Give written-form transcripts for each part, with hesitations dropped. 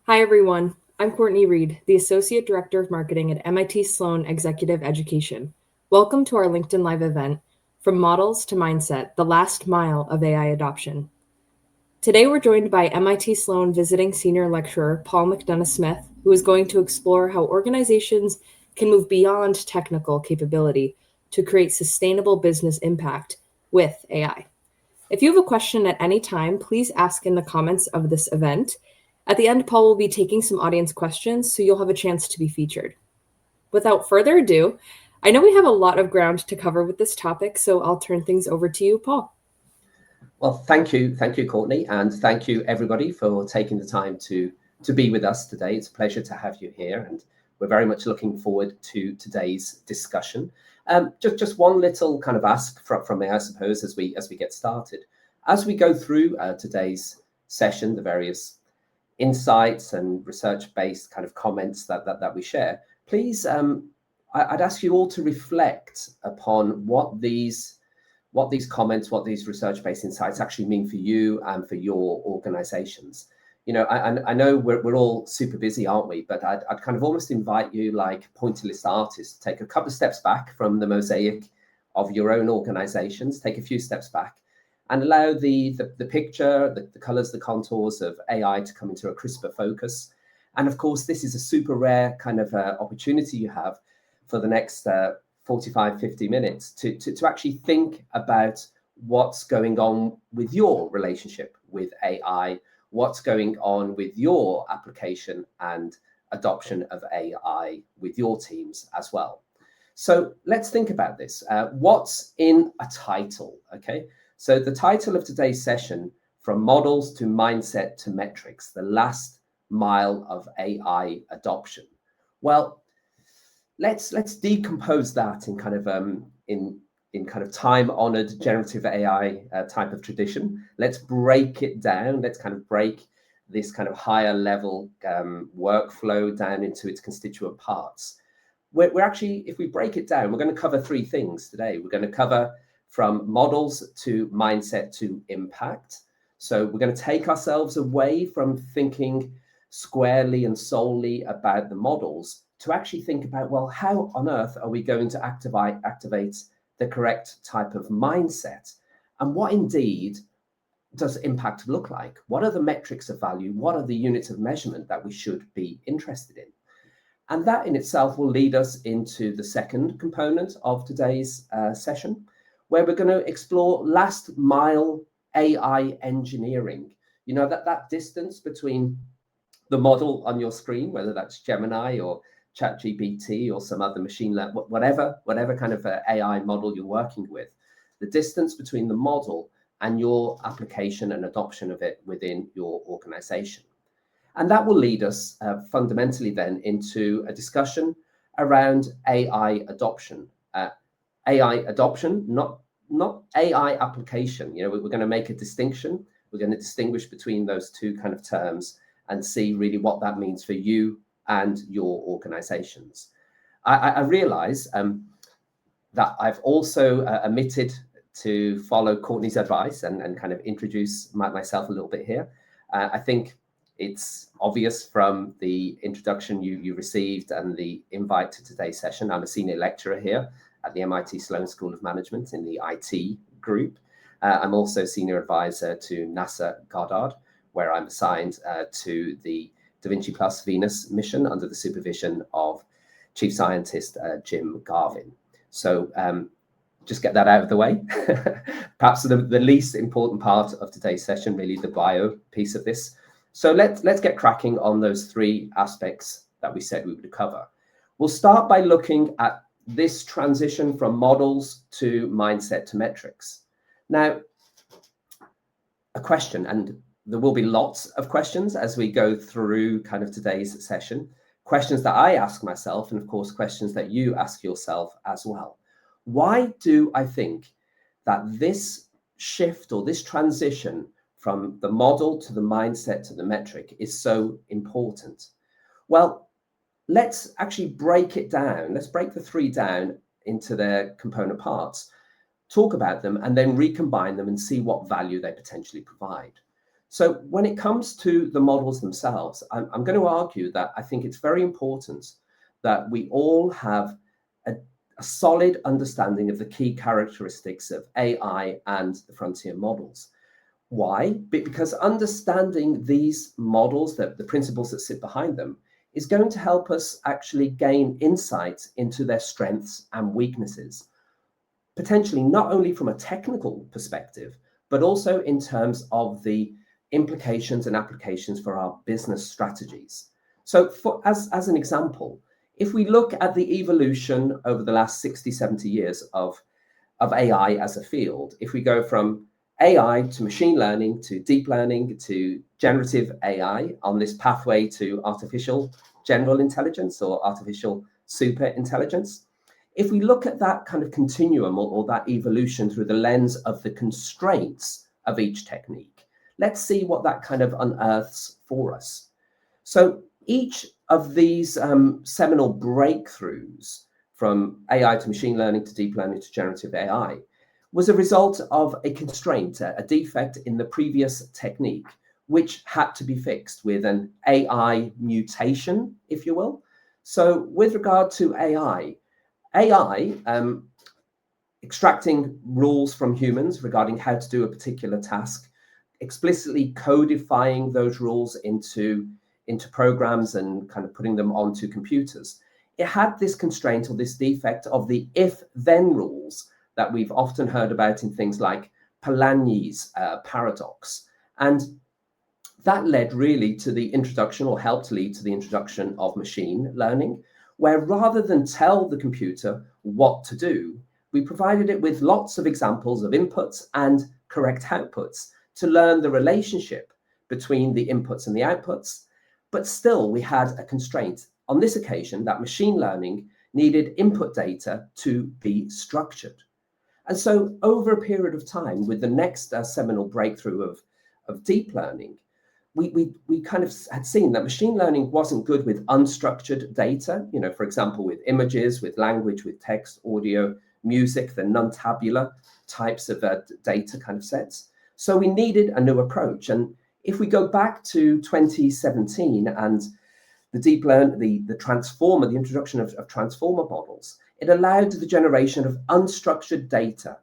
Hi, everyone. I'm Courtney Reed, the Associate Director of Marketing at MIT Sloan Executive Education. Welcome to our LinkedIn Live event, From Models to Mindset, the Last Mile of AI Adoption. Today, we're joined by MIT Sloan Visiting Senior Lecturer Paul McDonagh-Smith, who is going to explore how organizations can move beyond technical capability to create sustainable business impact with AI. If you have a question at any time, please ask in the comments of this event. At the end, Paul will be taking some audience questions, so you'll have a chance to be featured. Without further ado, I know we have a lot of ground to cover with this topic, so I'll turn things over to you, Paul. Well, thank you, Courtney, and thank you everybody for taking the time to be with us today. It's a pleasure to have you here, and we're very much looking forward to today's discussion. Just one little kind of ask from me, I suppose, as we get started. As we go through today's session, the various insights and research-based kind of comments that we share, please, I'd ask you all to reflect upon what these comments, what these research-based insights actually mean for you and for your organizations. You know, I know we're all super busy, aren't we? But I'd kind of almost invite you, like pointer list artists, to take a couple of steps back from the mosaic of your own organizations, take a few steps back, and allow the picture, the colors, the contours of AI to come into a crisper focus. And of course, this is a super rare kind of opportunity you have for the next 45, 50 minutes to actually think about what's going on with your relationship with AI, what's going on with your application and adoption of AI with your teams as well. So let's think about this. What's in a title, okay? So the title of today's session, From Models to Mindset to Metrics, the Last Mile of AI Adoption. Well, let's decompose that in kind of in kind of time-honored generative AI type of tradition. Let's break it down. Let's kind of break this kind of higher level workflow down into its constituent parts. We're actually, if we break it down, we're going to cover three things today. We're going to cover from models to mindset to impact. So we're going to take ourselves away from thinking squarely and solely about the models to actually think about, well, how on earth are we going to activate the correct type of mindset? And what indeed does impact look like? What are the metrics of value? What are the units of measurement that we should be interested in? And that in itself will lead us into the second component of today's session, where we're going to explore last mile AI engineering. You know, that distance between the model on your screen, whether that's Gemini or ChatGPT or some other machine learning, whatever kind of AI model you're working with, the distance between the model and your application and adoption of it within your organization. And that will lead us fundamentally then into a discussion around AI adoption. AI adoption, not AI application. You know, we're going to make a distinction. We're going to distinguish between those two kind of terms and see really what that means for you and your organizations. I realize that I've also omitted to follow Courtney's advice and kind of introduce myself a little bit here. I think it's obvious from the introduction you received and the invite to today's session. I'm a senior lecturer here at the MIT Sloan School of Management in the IT group. I'm also senior advisor to NASA Goddard, where I'm assigned to the Da Vinci Plus Venus mission under the supervision of Chief Scientist Jim Garvin. So just get that out of the way. Perhaps the least important part of today's session, really the bio piece of this. So let's get cracking on those three aspects that we said we would cover. We'll start by looking at this transition from models to mindset to metrics. Now, a question, and there will be lots of questions as we go through kind of today's session, questions that I ask myself, and of course, questions that you ask yourself as well. Why do I think that this shift or this transition from the model to the mindset to the metric is so important? Well, let's actually break it down. Let's break the three down into their component parts, talk about them, and then recombine them and see what value they potentially provide. So when it comes to the models themselves, I'm going to argue that I think it's very important that we all have a solid understanding of the key characteristics of AI and the frontier models. Why? Because understanding these models, the principles that sit behind them, is going to help us actually gain insight into their strengths and weaknesses, potentially not only from a technical perspective, but also in terms of the implications and applications for our business strategies. So as an example, if we look at the evolution over the last 60, 70 years of AI as a field, if we go from AI to machine learning to deep learning to generative AI on this pathway to artificial general intelligence or artificial super intelligence, if we look at that kind of continuum or that evolution through the lens of the constraints of each technique, let's see what that kind of unearths for us. So each of these seminal breakthroughs from AI to machine learning to deep learning to generative AI was a result of a constraint, a defect in the previous technique, which had to be fixed with an AI mutation, if you will. So with regard to AI, extracting rules from humans regarding how to do a particular task, explicitly codifying those rules into programs and kind of putting them onto computers. It had this constraint or this defect of the if-then rules that we've often heard about in things like Polanyi's paradox. And that led really to the introduction, or helped lead to the introduction, of machine learning, where rather than tell the computer what to do, we provided it with lots of examples of inputs and correct outputs to learn the relationship between the inputs and the outputs. But still, we had a constraint. On this occasion, that machine learning needed input data to be structured. And so over a period of time, with the next seminal breakthrough of deep learning, we kind of had seen that machine learning wasn't good with unstructured data, for example, with images, with language, with text, audio, music, the non-tabular types of data kind of sets. So we needed a new approach. And if we go back to 2017 and the deep learn, the transformer, the introduction of transformer models, it allowed the generation of unstructured data,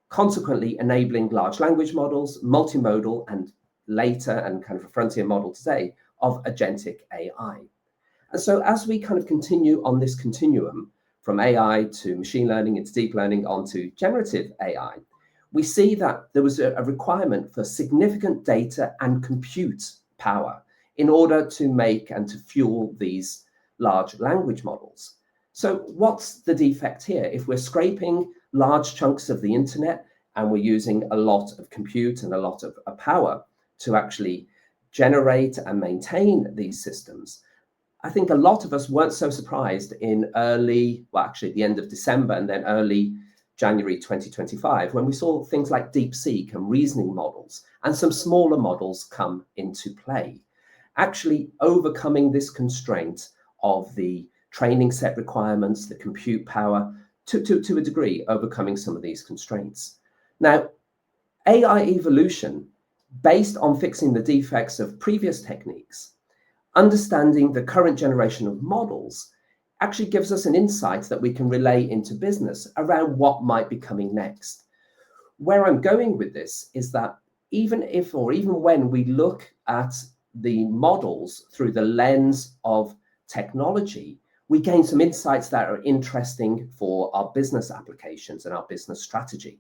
consequently enabling large language models, multimodal, and later, and kind of a frontier model today, of agentic AI. And so as we kind of continue on this continuum from AI to machine learning into deep learning onto generative AI, we see that there was a requirement for significant data and compute power in order to make and to fuel these large language models. So what's the defect here? If we're scraping large chunks of the internet and we're using a lot of compute and a lot of power to actually generate and maintain these systems, I think a lot of us weren't so surprised in the end of December and then early January 2025, when we saw things like DeepSeek and reasoning models and some smaller models come into play, actually overcoming this constraint of the training set requirements, the compute power, to a degree, overcoming some of these constraints. Now, AI evolution, based on fixing the defects of previous techniques, understanding the current generation of models, actually gives us an insight that we can relay into business around what might be coming next. Where I'm going with this is that even when we look at the models through the lens of technology, we gain some insights that are interesting for our business applications and our business strategy.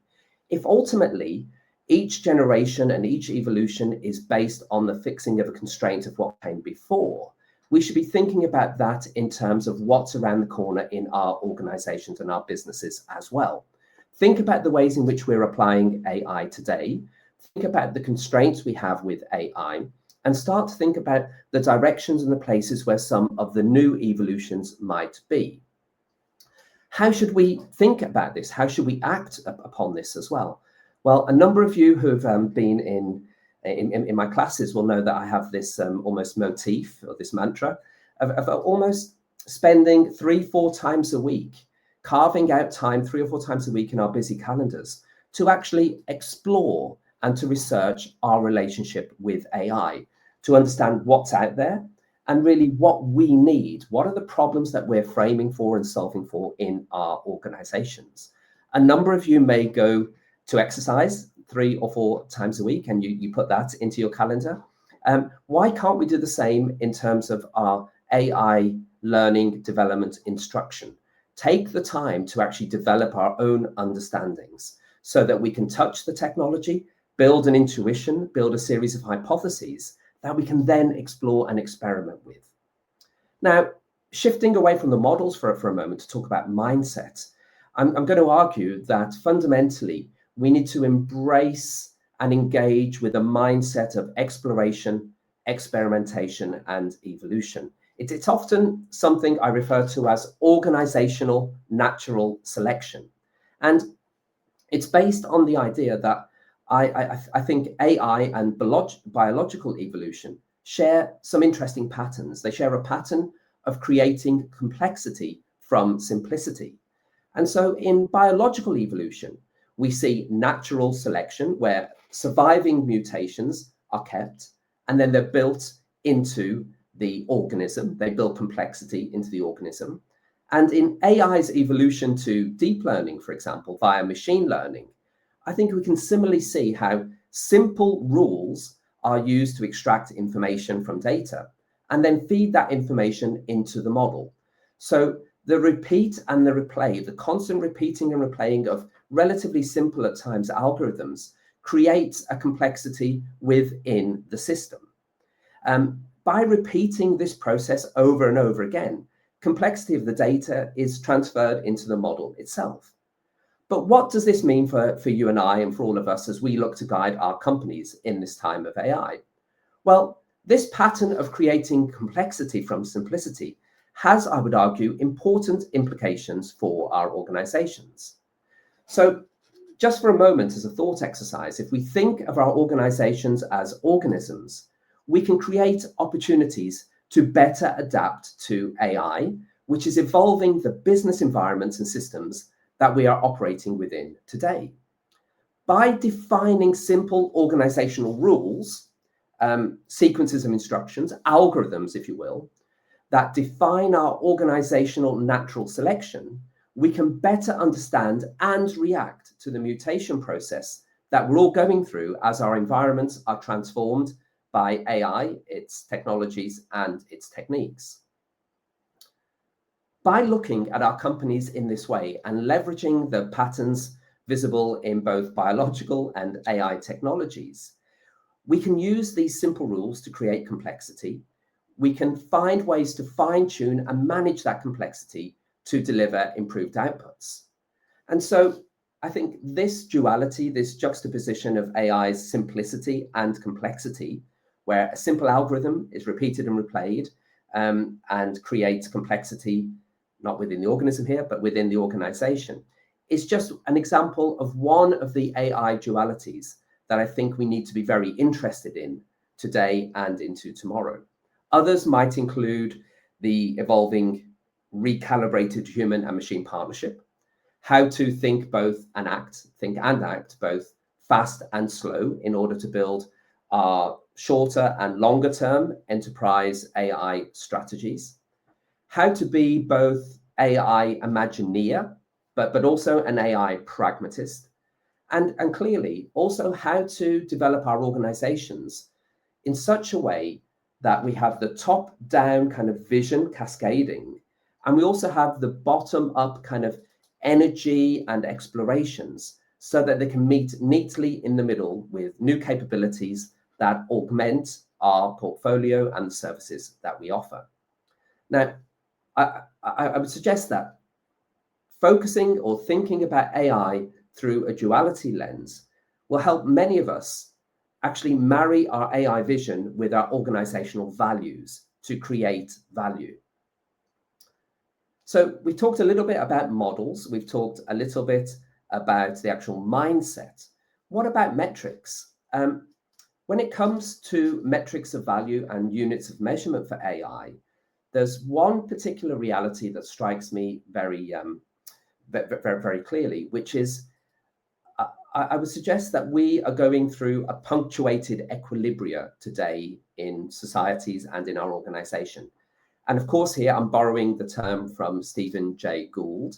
If ultimately each generation and each evolution is based on the fixing of a constraint of what came before, we should be thinking about that in terms of what's around the corner in our organizations and our businesses as well. Think about the ways in which we're applying AI today. Think about the constraints we have with AI, and start to think about the directions and the places where some of the new evolutions might be. How should we think about this? How should we act upon this as well? Well, a number of you who've been in my classes will know that I have this almost motif, or this mantra of almost spending 3-4 times a week, carving out time 3 or 4 times a week in our busy calendars to actually explore and to research our relationship with AI, to understand what's out there and really what we need. What are the problems that we're framing for and solving for in our organizations? A number of you may go to exercise 3 or 4 times a week, and you put that into your calendar. Why can't we do the same in terms of our AI learning development instruction? Take the time to actually develop our own understandings so that we can touch the technology, build an intuition, build a series of hypotheses that we can then explore and experiment with. Now, shifting away from the models for a moment to talk about mindset, I'm going to argue that fundamentally we need to embrace and engage with a mindset of exploration, experimentation, and evolution. It's often something I refer to as organizational natural selection. And it's based on the idea that I think AI and biological evolution share some interesting patterns. They share a pattern of creating complexity from simplicity. And so in biological evolution, we see natural selection where surviving mutations are kept and then they're built into the organism. They build complexity into the organism. And in AI's evolution to deep learning, for example, via machine learning, I think we can similarly see how simple rules are used to extract information from data and then feed that information into the model. So the repeat and the replay, the constant repeating and replaying of relatively simple at times algorithms creates a complexity within the system. By repeating this process over and over again, complexity of the data is transferred into the model itself. But what does this mean for you and I and for all of us as we look to guide our companies in this time of AI? Well, this pattern of creating complexity from simplicity has, I would argue, important implications for our organizations. So just for a moment, as a thought exercise, if we think of our organizations as organisms, we can create opportunities to better adapt to AI, which is evolving the business environments and systems that we are operating within today. By defining simple organizational rules, sequences of instructions, algorithms, if you will, that define our organizational natural selection, we can better understand and react to the mutation process that we're all going through as our environments are transformed by AI, its technologies, and its techniques. By looking at our companies in this way and leveraging the patterns visible in both biological and AI technologies, we can use these simple rules to create complexity. We can find ways to fine-tune and manage that complexity to deliver improved outputs. And so I think this duality, this juxtaposition of AI's simplicity and complexity, where a simple algorithm is repeated and replayed and creates complexity, not within the organism here, but within the organization, is just an example of one of the AI dualities that I think we need to be very interested in today and into tomorrow. Others might include the evolving recalibrated human and machine partnership, how to think and act both fast and slow in order to build our shorter and longer term enterprise AI strategies, how to be both AI Imagineer, but also an AI pragmatist, and clearly also how to develop our organizations in such a way that we have the top-down kind of vision cascading, and we also have the bottom-up kind of energy and explorations so that they can meet neatly in the middle with new capabilities that augment our portfolio and the services that we offer. Now, I would suggest that focusing or thinking about AI through a duality lens will help many of us actually marry our AI vision with our organizational values to create value. So we've talked a little bit about models. We've talked a little bit about the actual mindset. What about metrics? When it comes to metrics of value and units of measurement for AI, there's one particular reality that strikes me very clearly, which is I would suggest that we are going through a punctuated equilibria today in societies and in our organization. And of course, here I'm borrowing the term from Stephen Jay Gould,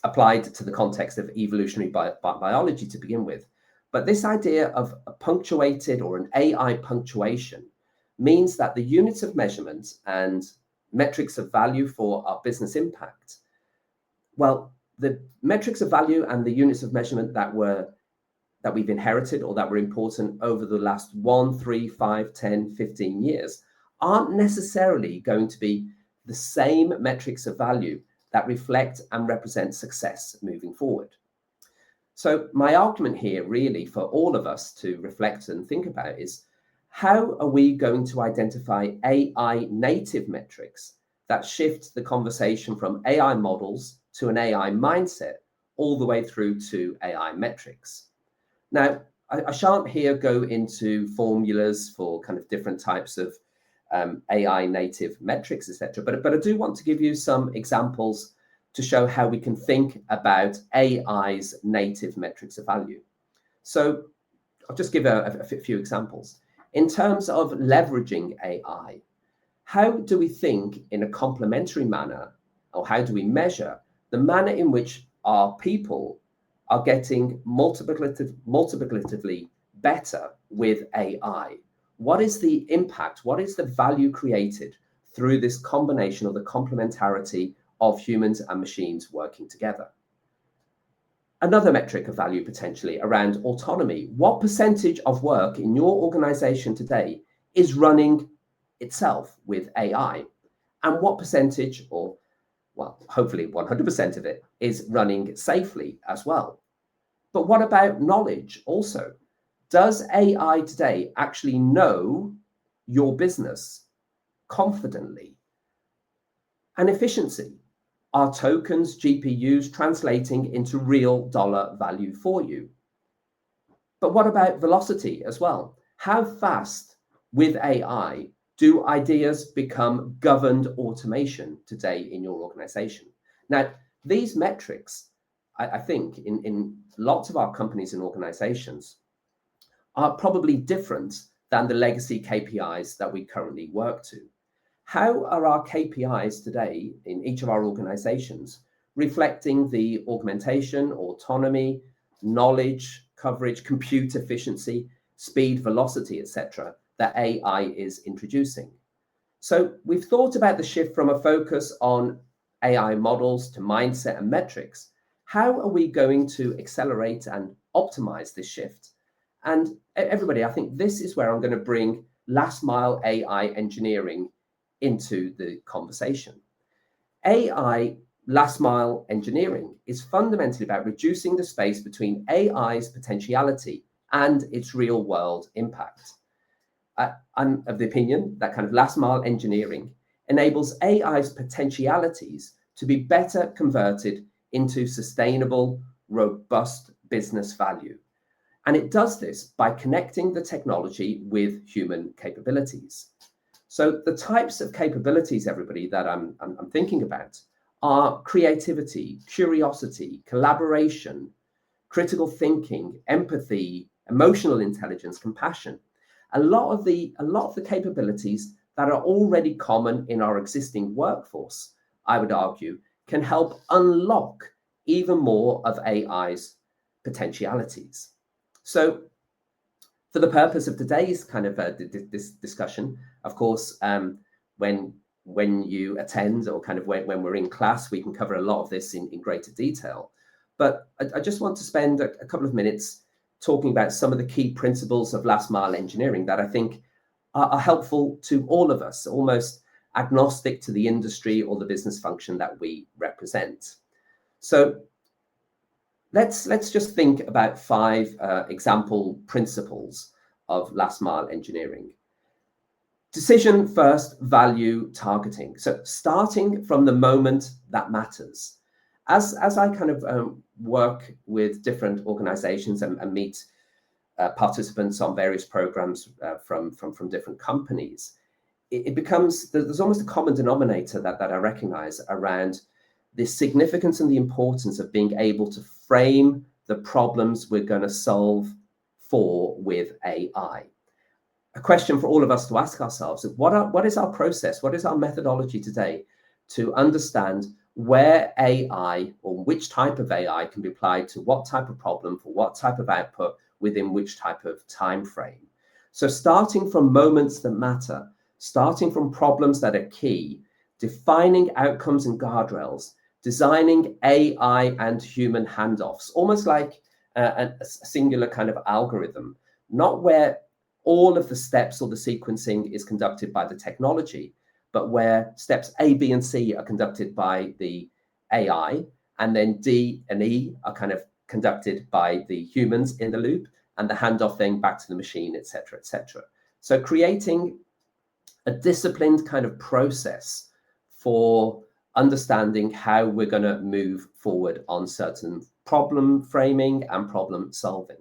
applied to the context of evolutionary biology to begin with. But this idea of a punctuated or an AI punctuation means that the units of measurement and metrics of value for our business impact, well, the metrics of value and the units of measurement that we've inherited or that were important over the last 1, 3, 5, 10, 15 years aren't necessarily going to be the same metrics of value that reflect and represent success moving forward. So my argument here really for all of us to reflect and think about is, how are we going to identify AI native metrics that shift the conversation from AI models to an AI mindset all the way through to AI metrics? Now, I shan't here go into formulas for kind of different types of AI native metrics, etc. But I do want to give you some examples to show how we can think about AI's native metrics of value. So I'll just give a few examples. In terms of leveraging AI, how do we think in a complementary manner, or how do we measure the manner in which our people are getting multiplicatively better with AI? What is the impact? What is the value created through this combination or the complementarity of humans and machines working together? Another metric of value potentially around autonomy. What percentage of work in your organization today is running itself with AI? And what percentage, or well, hopefully 100% of it, is running safely as well? But what about knowledge also? Does AI today actually know your business confidently? And efficiency. Are tokens, GPUs translating into real dollar value for you? But what about velocity as well? How fast with AI do ideas become governed automation today in your organization? Now, these metrics, I think in lots of our companies and organizations are probably different than the legacy KPIs that we currently work to. How are our KPIs today in each of our organizations reflecting the augmentation, autonomy, knowledge, coverage, compute efficiency, speed, velocity, etc., that AI is introducing? So we've thought about the shift from a focus on AI models to mindset and metrics. How are we going to accelerate and optimize this shift? And everybody, I think this is where I'm going to bring last mile AI engineering into the conversation. AI last mile engineering is fundamentally about reducing the space between AI's potentiality and its real world impact. I'm of the opinion that kind of last mile engineering enables AI's potentialities to be better converted into sustainable, robust business value. And it does this by connecting the technology with human capabilities. So the types of capabilities, everybody, that I'm thinking about are creativity, curiosity, collaboration, critical thinking, empathy, emotional intelligence, compassion. A lot of the capabilities that are already common in our existing workforce, I would argue, can help unlock even more of AI's potentialities. So for the purpose of today's kind of this discussion, of course, when you attend or kind of when we're in class, we can cover a lot of this in greater detail. But I just want to spend a couple of minutes talking about some of the key principles of last mile engineering that I think are helpful to all of us, almost agnostic to the industry or the business function that we represent. So let's just think about 5 example principles of last mile engineering. Decision first, value targeting. So starting from the moment that matters. As I kind of work with different organizations and meet participants on various programs from different companies, it becomes, there's almost a common denominator that I recognize around the significance and the importance of being able to frame the problems we're going to solve for with AI. A question for all of us to ask ourselves is what is our process? What is our methodology today to understand where AI or which type of AI can be applied to what type of problem for what type of output within which type of time frame? So starting from moments that matter, starting from problems that are key, defining outcomes and guardrails, designing AI and human handoffs, almost like a singular kind of algorithm, not where all of the steps or the sequencing is conducted by the technology, but where steps A, B, and C are conducted by the AI, and then D and E are kind of conducted by the humans in the loop, and the handoff then back to the machine, et cetera, et cetera. So creating a disciplined kind of process for understanding how we're going to move forward on certain problem framing and problem solving.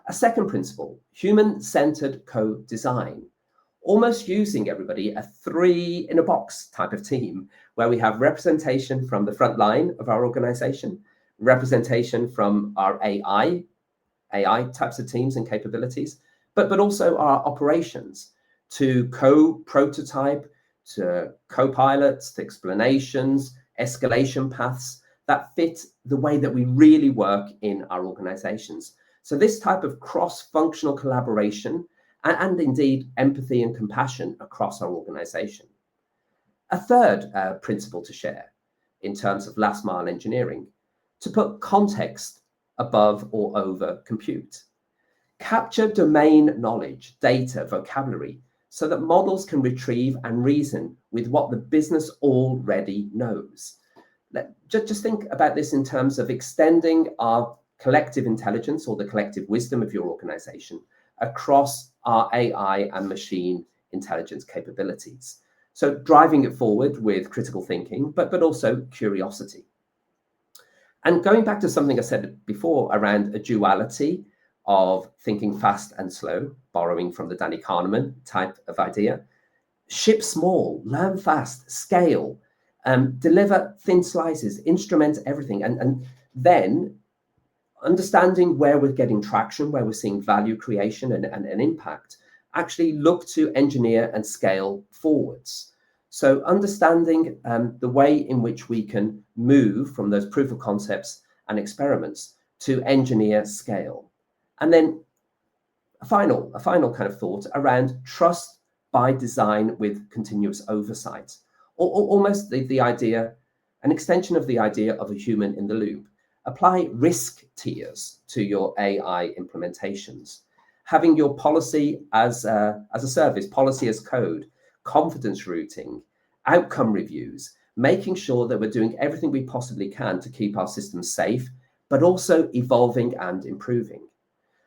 A second principle, human-centered co-design, almost using everybody a three-in-a-box type of team, where we have representation from the front line of our organization, representation from our AI types of teams and capabilities, but also our operations, to co-prototype, to co-pilots, to explanations, escalation paths that fit the way that we really work in our organizations. So this type of cross-functional collaboration and indeed empathy and compassion across our organization. A third principle to share in terms of last mile engineering, to put context above or over compute. Capture domain knowledge, data, vocabulary, so that models can retrieve and reason with what the business already knows. Just think about this in terms of extending our collective intelligence or the collective wisdom of your organization across our AI and machine intelligence capabilities. So driving it forward with critical thinking, but also curiosity. And going back to something I said before around a duality of thinking fast and slow, borrowing from the Danny Kahneman type of idea, ship small, learn fast, scale, deliver thin slices, instrument everything, and then understanding where we're getting traction, where we're seeing value creation and impact, actually look to engineer and scale forwards. So understanding the way in which we can move from those proof of concepts and experiments to engineer scale. And then a final kind of thought around trust by design with continuous oversight, or almost the idea, an extension of the idea of a human in the loop. Apply risk tiers to your AI implementations, having your policy as a service, policy as code, confidence routing, outcome reviews, making sure that we're doing everything we possibly can to keep our systems safe, but also evolving and improving.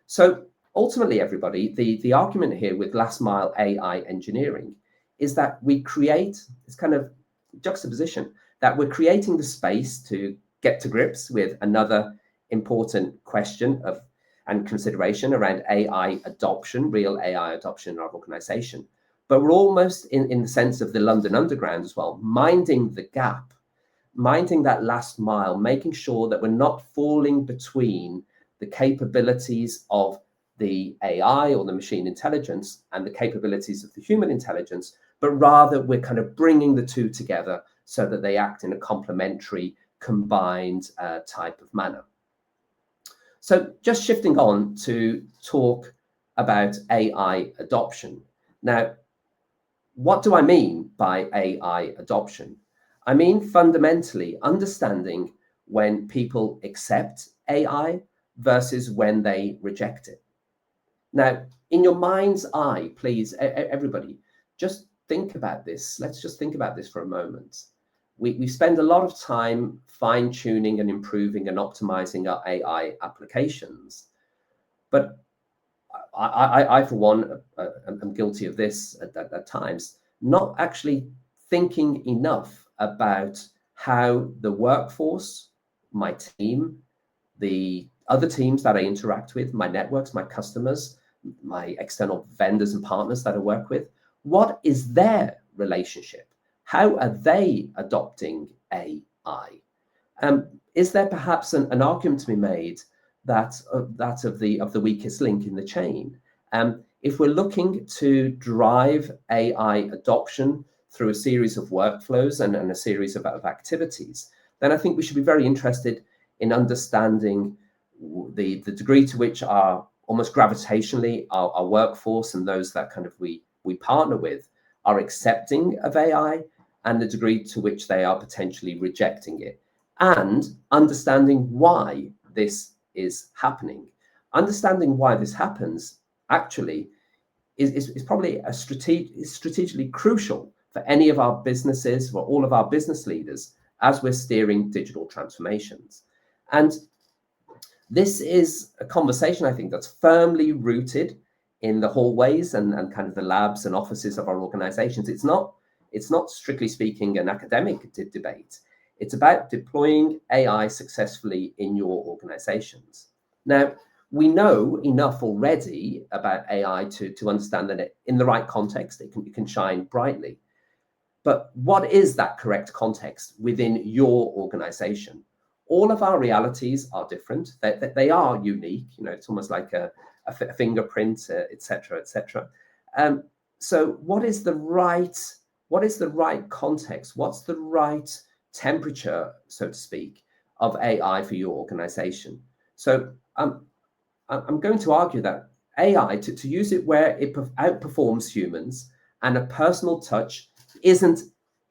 So ultimately, everybody, the argument here with last mile AI engineering is that we create this kind of juxtaposition, that we're creating the space to get to grips with another important question of and consideration around AI adoption, real AI adoption in our organization. But we're almost in the sense of the London Underground as well, minding the gap, minding that last mile, making sure that we're not falling between the capabilities of the AI or the machine intelligence and the capabilities of the human intelligence, but rather we're kind of bringing the two together so that they act in a complementary, combined type of manner. So just shifting on to talk about AI adoption. Now, what do I mean by AI adoption? I mean fundamentally understanding when people accept AI versus when they reject it. Now, in your mind's eye, please, everybody, just think about this. Let's just think about this for a moment. We spend a lot of time fine-tuning and improving and optimizing our AI applications. But I for one, am guilty of this at times, not actually thinking enough about how the workforce, my team, the other teams that I interact with, my networks, my customers, my external vendors and partners that I work with, what is their relationship? How are they adopting AI? Is there perhaps an argument to be made that of the weakest link in the chain. If we're looking to drive AI adoption through a series of workflows and a series of activities, then I think we should be very interested in understanding the degree to which almost gravitationally our workforce and those that kind of we partner with are accepting of AI, and the degree to which they are potentially rejecting it, and understanding why this is happening. Understanding why this happens actually is probably strategically crucial for any of our businesses, for all of our business leaders, as we're steering digital transformations. And this is a conversation, I think, that's firmly rooted in the hallways and kind of the labs and offices of our organizations. It's not strictly speaking an academic debate. It's about deploying AI successfully in your organizations. Now, we know enough already about AI to understand that in the right context, it can shine brightly. But what is that correct context within your organization? All of our realities are different. They are unique. It's almost like a fingerprint, et cetera, et cetera. So what is the right context? What's the right temperature, so to speak, of AI for your organization? So I'm going to argue that AI, to use it where it outperforms humans and a personal touch isn't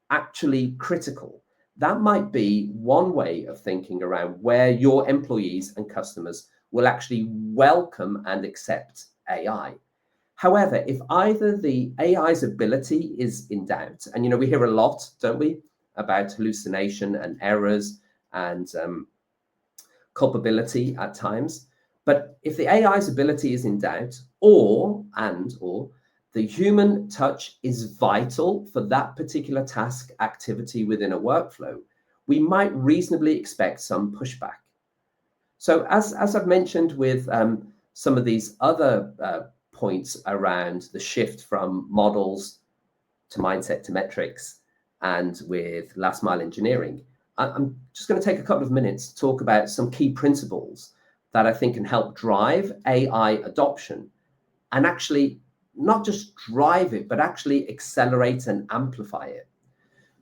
actually critical. That might be one way of thinking around where your employees and customers will actually welcome and accept AI. However, if either the AI's ability is in doubt, and we hear a lot, don't we, about hallucination and errors and culpability at times. But if the AI's ability is in doubt, or the human touch is vital for that particular task activity within a workflow, we might reasonably expect some pushback. So as I've mentioned with some of these other points around the shift from models to mindset to metrics, and with last mile engineering, I'm just going to take a couple of minutes to talk about some key principles that I think can help drive AI adoption, and actually not just drive it, but actually accelerate and amplify it.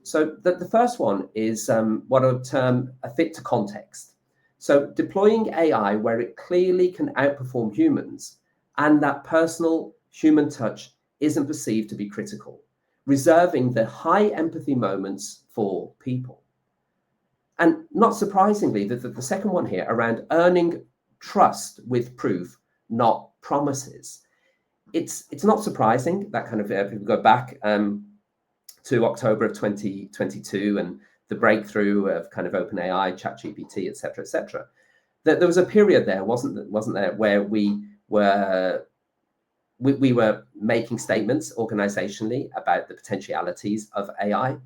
So the first one is what I would term a fit to context. So deploying AI where it clearly can outperform humans and that personal human touch isn't perceived to be critical, reserving the high empathy moments for people. And not surprisingly, the second one here around earning trust with proof, not promises. It's not surprising that kind of, if we go back to October of 2022 and the breakthrough of kind of OpenAI, ChatGPT, et cetera, that there was a period there, wasn't there, where we were making statements organizationally about the potentialities of AI.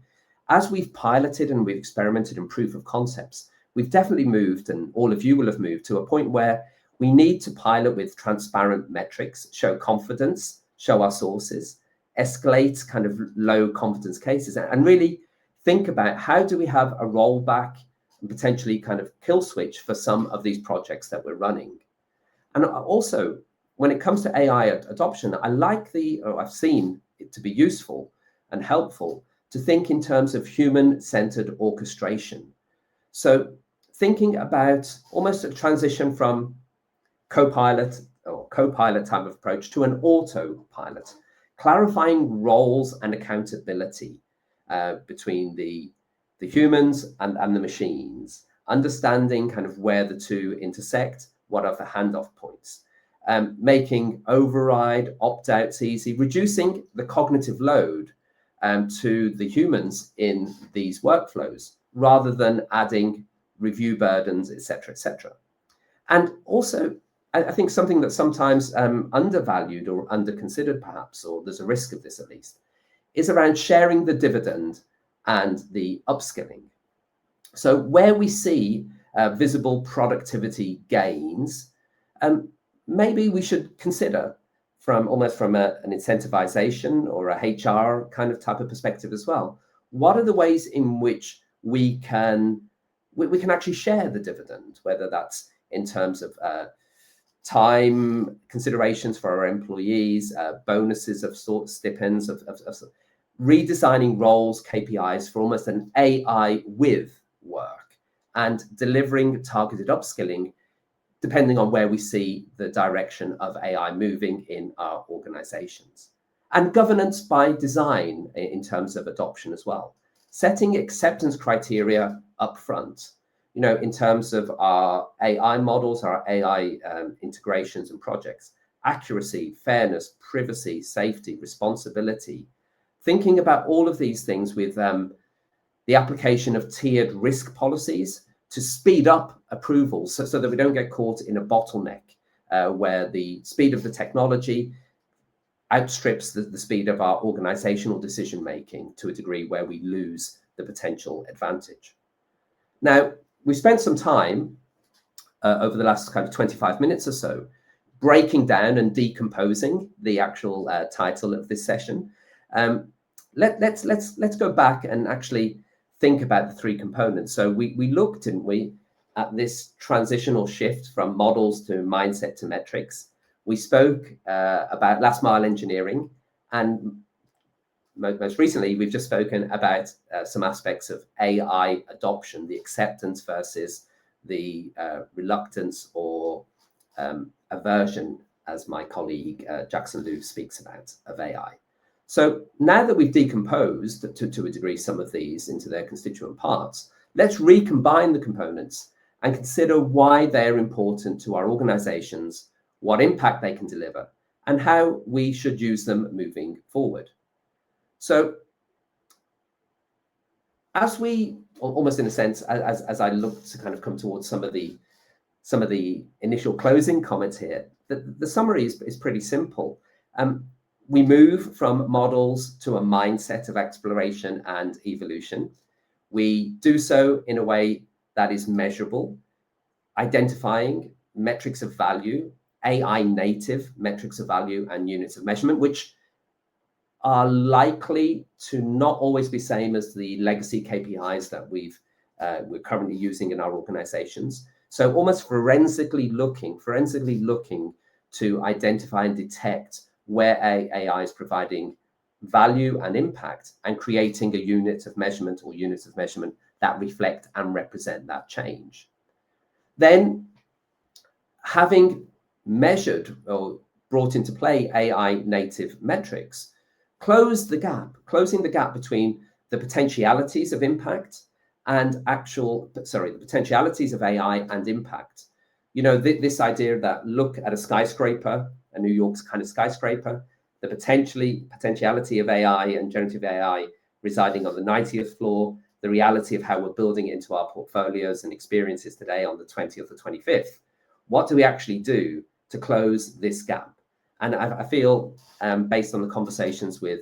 As we've piloted and we've experimented in proof of concepts, we've definitely moved, and all of you will have moved, to a point where we need to pilot with transparent metrics, show confidence, show our sources, escalate kind of low confidence cases, and really think about how do we have a rollback and potentially kind of kill switch for some of these projects that we're running. And also, when it comes to AI adoption, I've seen it to be useful and helpful to think in terms of human-centered orchestration. So thinking about almost a transition from co-pilot type of approach to an autopilot, clarifying roles and accountability between the humans and the machines, understanding kind of where the two intersect, what are the handoff points, making override, opt-outs easy, reducing the cognitive load to the humans in these workflows, rather than adding review burdens, et cetera. And also, I think something that's sometimes undervalued or under-considered perhaps, or there's a risk of this at least, is around sharing the dividend and the upskilling. So where we see visible productivity gains, maybe we should consider from an incentivization or a HR kind of type of perspective as well, what are the ways in which we can actually share the dividend, whether that's in terms of time considerations for our employees, bonuses of sorts, stipends, of redesigning roles, KPIs for almost an AI with work, and delivering targeted upskilling depending on where we see the direction of AI moving in our organizations. And governance by design in terms of adoption as well. Setting acceptance criteria up front, in terms of our AI models, our AI integrations and projects, accuracy, fairness, privacy, safety, responsibility, thinking about all of these things with the application of tiered risk policies to speed up approvals so that we don't get caught in a bottleneck where the speed of the technology outstrips the speed of our organizational decision making to a degree where we lose the potential advantage. Now, we spent some time over the last kind of 25 minutes or so breaking down and decomposing the actual title of this session. Let's go back and actually think about the three components. So we looked, didn't we, at this transitional shift from models to mindset to metrics. We spoke about last mile engineering, and most recently, we've just spoken about some aspects of AI adoption, the acceptance versus the reluctance or aversion, as my colleague Jackson Liu speaks about, of AI. So now that we've decomposed to a degree some of these into their constituent parts, let's recombine the components and consider why they're important to our organizations, what impact they can deliver, and how we should use them moving forward. So as we, almost in a sense, as I look to kind of come towards some of the initial closing comments here, the summary is pretty simple. We move from models to a mindset of exploration and evolution. We do so in a way that is measurable, identifying metrics of value, AI native metrics of value and units of measurement, which are likely to not always be same as the legacy KPIs that we're currently using in our organizations. So almost forensically looking to identify and detect where AI is providing value and impact and creating a unit of measurement or units of measurement that reflect and represent that change. Then, having measured or brought into play AI native metrics, closing the gap between the potentialities of impact and the potentialities of AI and impact. This idea that look at a skyscraper, a New York's kind of skyscraper, the potentiality of AI and generative AI residing on the 90th floor, the reality of how we're building it into our portfolios and experiences today on the 20th or 25th. What do we actually do to close this gap? And I feel, based on the conversations with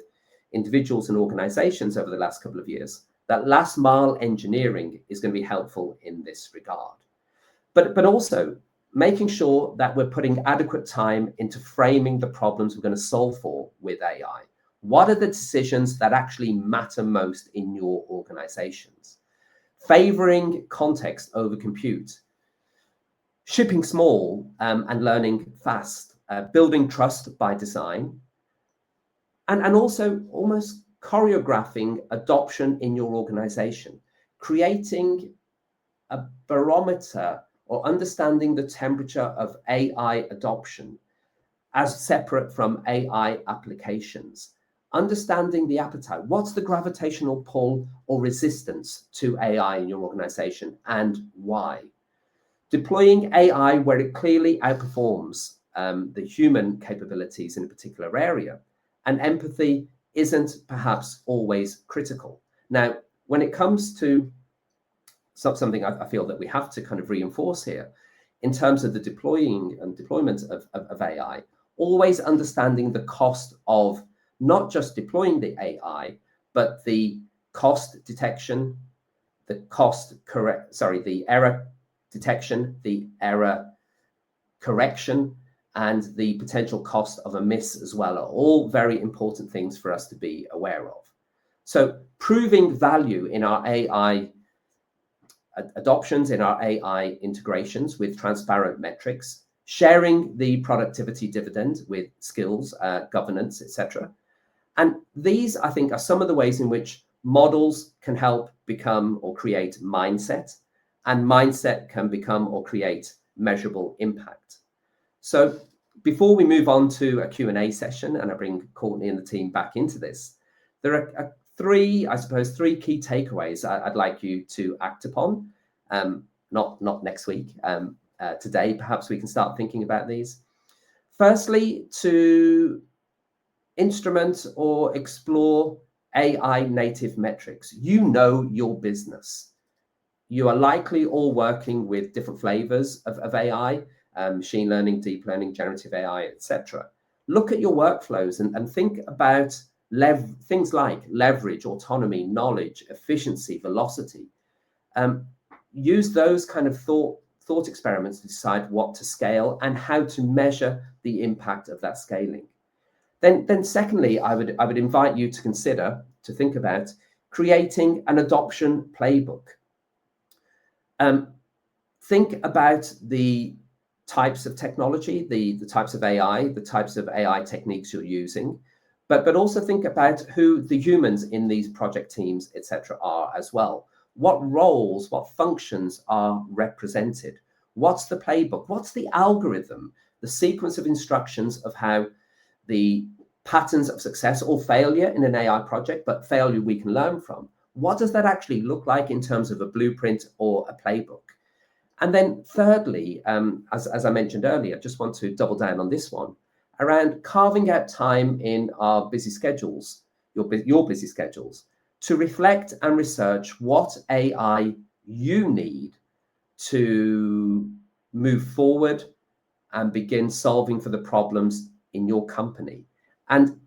individuals and organizations over the last couple of years, that last mile engineering is going to be helpful in this regard. But also making sure that we're putting adequate time into framing the problems we're going to solve for with AI. What are the decisions that actually matter most in your organizations? Favoring context over compute, shipping small and learning fast, building trust by design, and also almost choreographing adoption in your organization, creating a barometer or understanding the temperature of AI adoption as separate from AI applications, understanding the appetite. What's the gravitational pull or resistance to AI in your organization and why? Deploying AI where it clearly outperforms the human capabilities in a particular area, and empathy isn't perhaps always critical. Now, when it comes to something I feel that we have to kind of reinforce here, in terms of the deployment of AI, always understanding the cost of not just deploying the AI, but the cost detection, the error detection, the error correction, and the potential cost of a miss as well are all very important things for us to be aware of. So proving value in our AI adoptions in our AI integrations with transparent metrics, sharing the productivity dividend with skills, governance, etc. And these, I think, are some of the ways in which models can help become or create mindset, and mindset can become or create measurable impact. So before we move on to a Q&A session, and I bring Courtney and the team back into this, there are three key takeaways I'd like you to act upon. Not next week, today, perhaps we can start thinking about these. Firstly, to instrument or explore AI native metrics. You know your business. You are likely all working with different flavors of AI, machine learning, deep learning, generative AI, etc. Look at your workflows and think about things like leverage, autonomy, knowledge, efficiency, velocity. Use those kind of thought experiments to decide what to scale and how to measure the impact of that scaling. Then secondly, I would invite you to think about creating an adoption playbook. Think about the types of technology, the types of AI, the types of AI techniques you're using, but also think about who the humans in these project teams, etc., are as well. What roles, what functions are represented? What's the playbook? What's the algorithm? The sequence of instructions of how the patterns of success or failure in an AI project, but failure we can learn from. What does that actually look like in terms of a blueprint or a playbook? And then thirdly, as I mentioned earlier, just want to double down on this one, around carving out time in our busy schedules, your busy schedules, to reflect and research what AI you need to move forward and begin solving for the problems in your company. And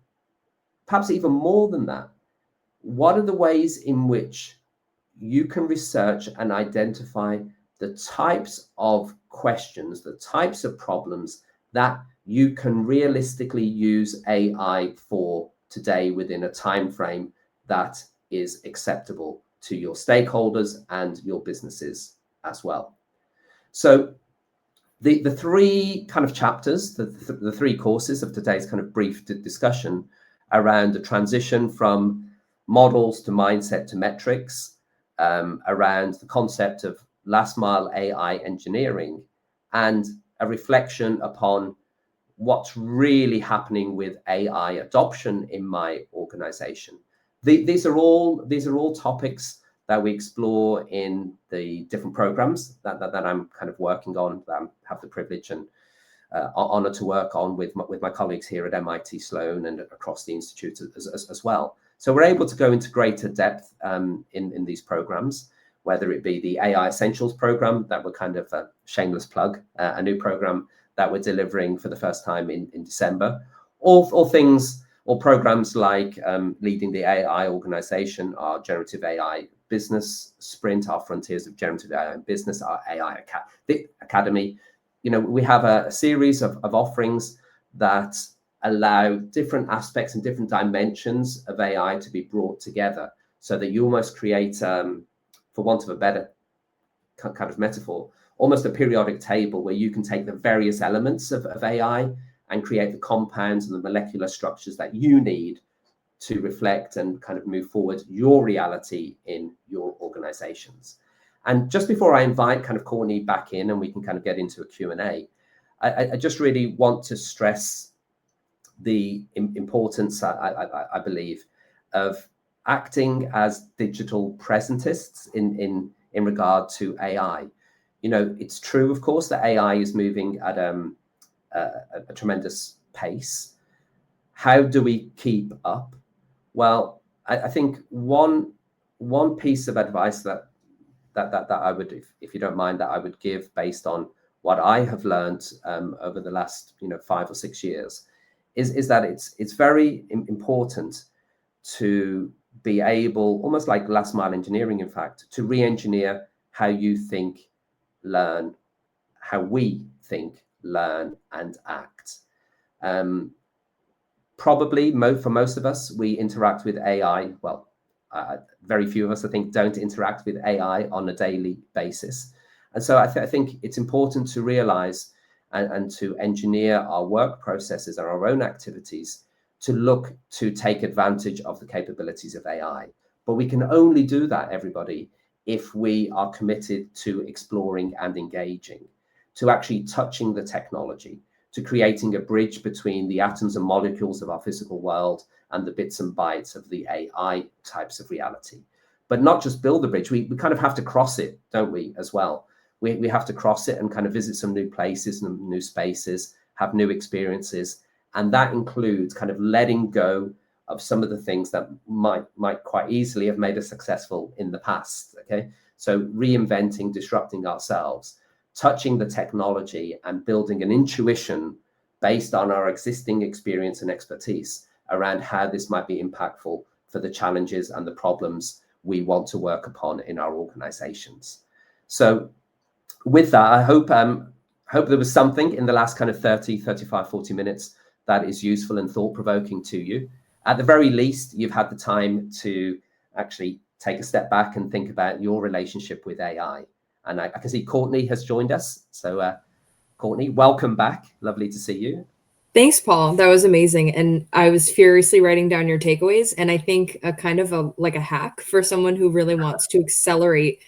perhaps even more than that, what are the ways in which you can research and identify the types of questions, the types of problems that you can realistically use AI for today within a time frame that is acceptable to your stakeholders and your businesses as well. So the three kind of chapters, the three courses of today's kind of brief discussion around the transition from models to mindset to metrics, around the concept of last mile AI engineering, and a reflection upon what's really happening with AI adoption in my organization. These are all topics that we explore in the different programs that I'm kind of working on, that I have the privilege and honor to work on with my colleagues here at MIT Sloan and across the Institute as well. So we're able to go into greater depth in these programs, whether it be the AI Essentials program that we're kind of a shameless plug, a new program that we're delivering for the first time in December, or programs like leading the AI organization, our generative AI business sprint, our frontiers of generative AI in business, our AI Academy. You know, we have a series of offerings that allow different aspects and different dimensions of AI to be brought together, so that you almost create, for want of a better kind of metaphor, almost a periodic table where you can take the various elements of AI and create the compounds and the molecular structures that you need to reflect and kind of move forward your reality in your organizations. And just before I invite kind of Courtney back in and we can kind of get into a Q&A, I just really want to stress the importance, I believe, of acting as digital presentists in regard to AI. You know, it's true, of course, that AI is moving at a tremendous pace. How do we keep up? Well, I think one piece of advice that I would, if you don't mind, that I would give based on what I have learned over the last 5 or 6 years is that it's very important to be able, almost like last mile engineering, in fact, to re-engineer how you think, learn, how we think, learn, and act. Probably for most of us, we interact with AI, well, very few of us, I think, don't interact with AI on a daily basis. And so I think it's important to realize and to engineer our work processes and our own activities to look to take advantage of the capabilities of AI. But we can only do that, everybody, if we are committed to exploring and engaging, to actually touching the technology, to creating a bridge between the atoms and molecules of our physical world and the bits and bytes of the AI types of reality. But not just build the bridge, we kind of have to cross it, don't we, as well? We have to cross it and kind of visit some new places and new spaces, have new experiences. And that includes kind of letting go of some of the things that might quite easily have made us successful in the past, okay? So reinventing, disrupting ourselves, touching the technology and building an intuition based on our existing experience and expertise around how this might be impactful for the challenges and the problems we want to work upon in our organizations. So with that, I hope there was something in the last kind of 30, 35, 40 minutes that is useful and thought-provoking to you. At the very least, you've had the time to actually take a step back and think about your relationship with AI. And I can see Courtney has joined us. So Courtney, welcome back. Lovely to see you. Thanks, Paul. That was amazing. And I was furiously writing down your takeaways. And I think a kind of a hack for someone who really wants to accelerate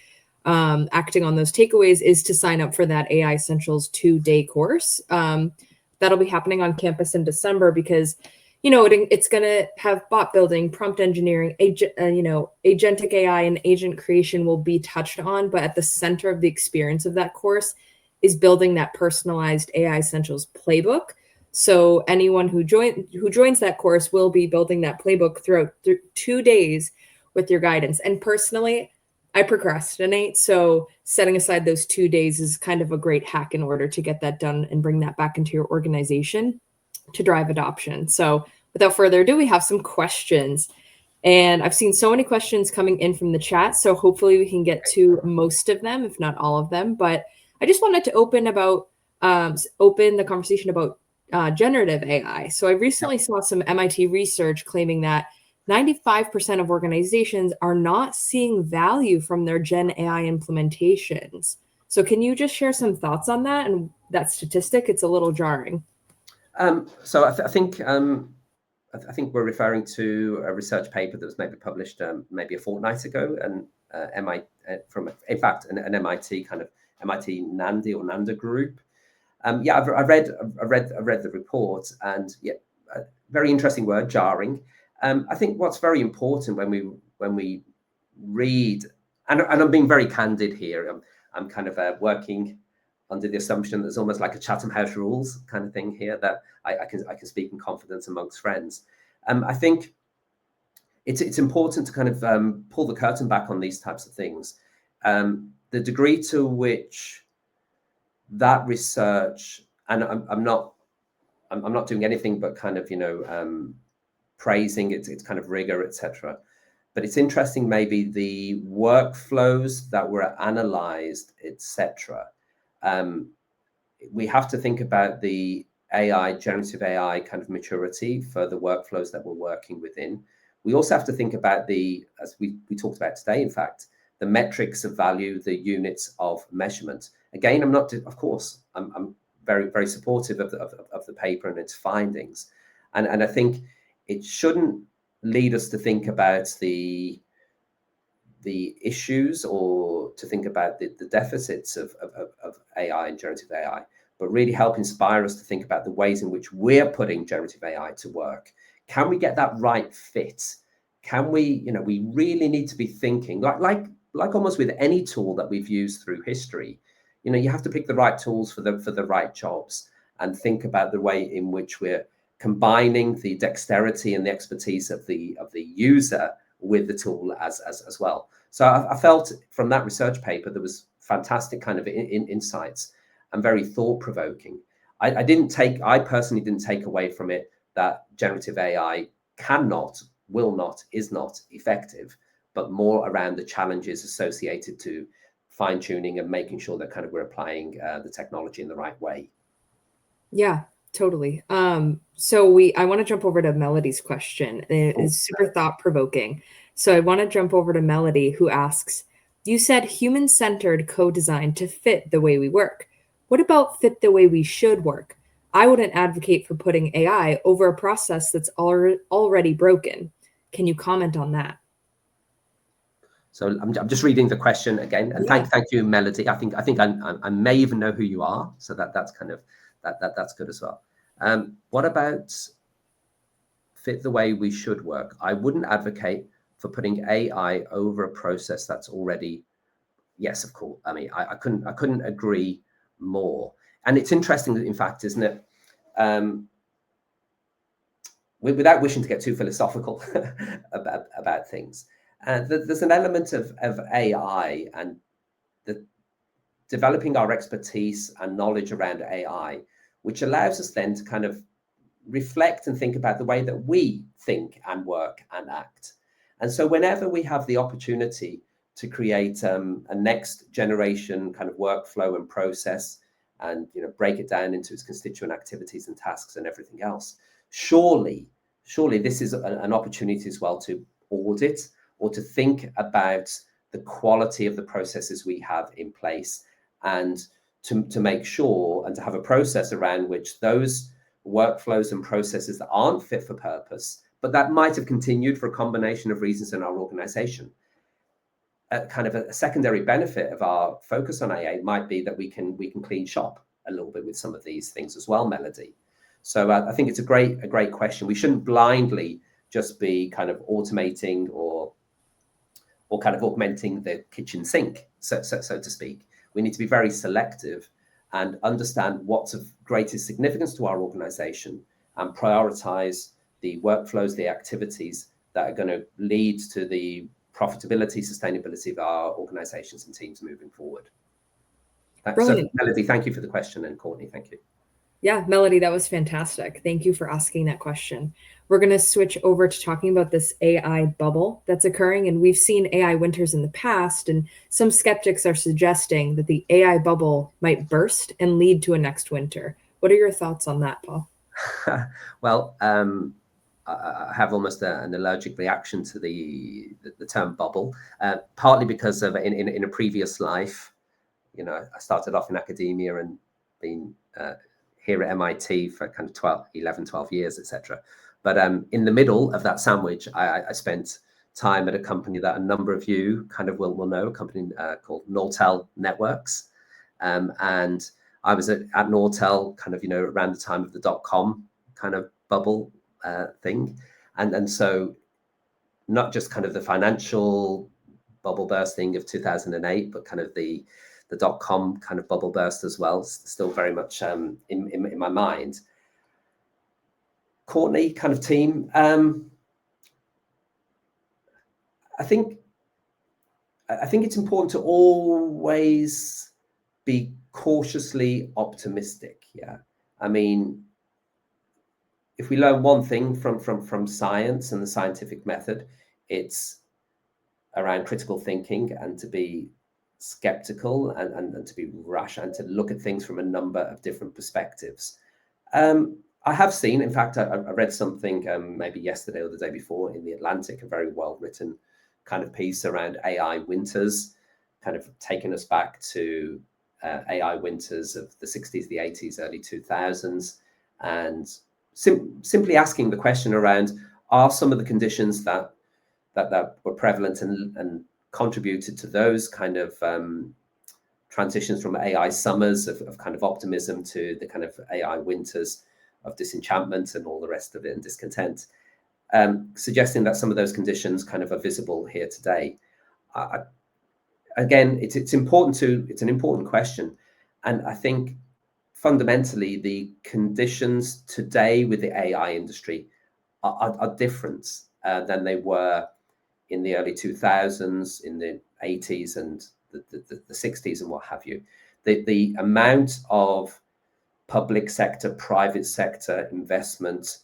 acting on those takeaways is to sign up for that AI Essentials 2-day course. That'll be happening on campus in December because, it's going to have bot building, prompt engineering, agentic AI and agent creation will be touched on. But at the center of the experience of that course is building that personalized AI Essentials playbook. So anyone who joins that course will be building that playbook throughout 2 days with your guidance. And personally, I procrastinate. So setting aside those 2 days is kind of a great hack in order to get that done and bring that back into your organization to drive adoption. So without further ado, we have some questions. And I've seen so many questions coming in from the chat. So hopefully we can get to most of them, if not all of them. But I just wanted to open the conversation about generative AI. So I recently saw some MIT research claiming that 95% of organizations are not seeing value from their Gen AI implementations. So can you just share some thoughts on that and that statistic? It's a little jarring. So I think we're referring to a research paper that was maybe published maybe a fortnight ago, and in fact an MIT kind of MIT Nanda group. I've read the report, and very interesting word, jarring. I think what's very important when we read, and I'm being very candid here. I'm kind of working under the assumption that there's almost like a Chatham House rules kind of thing here, that I can speak in confidence amongst friends. I think it's important to kind of pull the curtain back on these types of things. The degree to which that research, and I'm not doing anything but kind of praising its kind of rigor, etc. But it's interesting, maybe the workflows that were analyzed, etc. We have to think about the generative AI kind of maturity for the workflows that we're working within. We also have to think about as we talked about today, in fact, the metrics of value, the units of measurement. Again, I'm very, very supportive of the paper and its findings. And I think it shouldn't lead us to think about the issues or to think about the deficits of AI and generative AI, but really help inspire us to think about the ways in which we're putting generative AI to work. Can we get that right fit? Can we, we really need to be thinking like almost with any tool that we've used through history. You have to pick the right tools for the right jobs and think about the way in which we're combining the dexterity and the expertise of the user with the tool as well. So I felt from that research paper there was fantastic kind of insights and very thought-provoking. I personally didn't take away from it that generative AI will not, is not effective, but more around the challenges associated to fine-tuning and making sure that kind of we're applying the technology in the right way. Yeah, totally. So I want to jump over to Melody's question. It is super thought-provoking. So I want to jump over to Melody, who asks, you said human-centered co-design to fit the way we work. What about fit the way we should work? I wouldn't advocate for putting AI over a process that's already broken. Can you comment on that? So I'm just reading the question again, and Yeah. thank you, Melody. I think I may even know who you are, so that's kind of that's good as well. What about fit the way we should work? I wouldn't advocate for putting AI over a process that's already. Yes, of course. I mean, I couldn't agree more. And it's interesting, in fact, isn't it? Without wishing to get too philosophical about things, there's an element of AI and the developing our expertise and knowledge around AI, which allows us then to kind of reflect and think about the way that we think and work and act. And so whenever we have the opportunity to create a next generation kind of workflow and process and break it down into its constituent activities and tasks and everything else, surely this is an opportunity as well to audit or to think about the quality of the processes we have in place, and to make sure and to have a process around which those workflows and processes that aren't fit for purpose, but that might have continued for a combination of reasons in our organization. Kind of a secondary benefit of our focus on AI might be that we can clean shop a little bit with some of these things as well, Melody. So I think it's a great question. We shouldn't blindly just be kind of automating or kind of augmenting the kitchen sink, so to speak. We need to be very selective and understand what's of greatest significance to our organization and prioritize the workflows, the activities that are going to lead to the profitability, sustainability of our organizations and teams moving forward. Brilliant. So, Melody, thank you for the question, and Courtney, thank you. Yeah, Melody, that was fantastic. Thank you for asking that question. We're going to switch over to talking about this AI bubble that's occurring. And we've seen AI winters in the past, and some skeptics are suggesting that the AI bubble might burst and lead to a next winter. What are your thoughts on that, Paul? Well, I have almost an allergic reaction to the term bubble, partly because of in a previous life, I started off in academia and been here at MIT for kind of 12 years, etc. But in the middle of that sandwich, I spent time at a company that a number of you kind of will know, a company called Nortel Networks. And I was at Nortel kind of, around the time of the .com kind of bubble thing. And so not just kind of the financial bubble bursting of 2008, but kind of the .com kind of bubble burst as well, still very much in my mind. Courtney, kind of team, I think it's important to always be cautiously optimistic. Yeah, I mean, if we learn one thing from science and the scientific method, it's around critical thinking and to be skeptical and to be rash and to look at things from a number of different perspectives. I have seen, in fact, I read something maybe yesterday or the day before in The Atlantic, a very well written kind of piece around AI winters, kind of taking us back to AI winters of the 60s, the 80s, early 2000s, and simply asking the question around, are some of the conditions that were prevalent and contributed to those kind of transitions from AI summers of kind of optimism to the kind of AI winters of disenchantment and all the rest of it and discontent, suggesting that some of those conditions kind of are visible here today. Again, it's an important question. And I think fundamentally the conditions today with the AI industry are different than they were in the early 2000s, in the 80s and the 60s and what have you. The amount of public sector, private sector investment,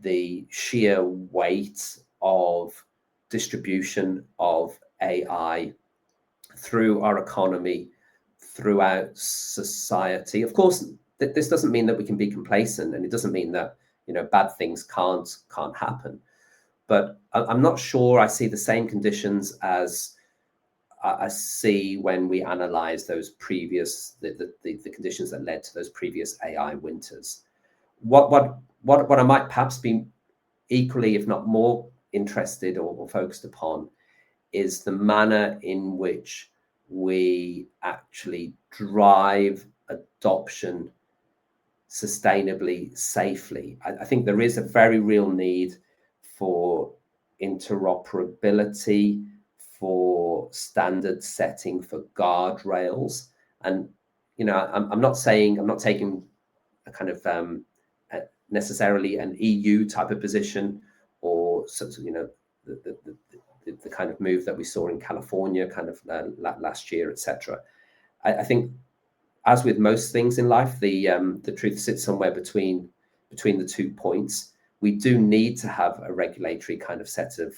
the sheer weight of distribution of AI through our economy, throughout society. Of course, this doesn't mean that we can be complacent, and it doesn't mean that bad things can't happen. but I'm not sure I see the same conditions as I see when we analyze those previous, the conditions that led to those previous AI winters. What I might perhaps be equally, if not more, interested or focused upon is the manner in which we actually drive adoption sustainably, safely. I think there is a very real need for interoperability, for standard setting, for guardrails. And, I'm not taking a kind of necessarily an EU type of position, or sort of, the kind of move that we saw in California kind of last year, etc. I think, as with most things in life, the truth sits somewhere between the 2 points. We do need to have a regulatory kind of set of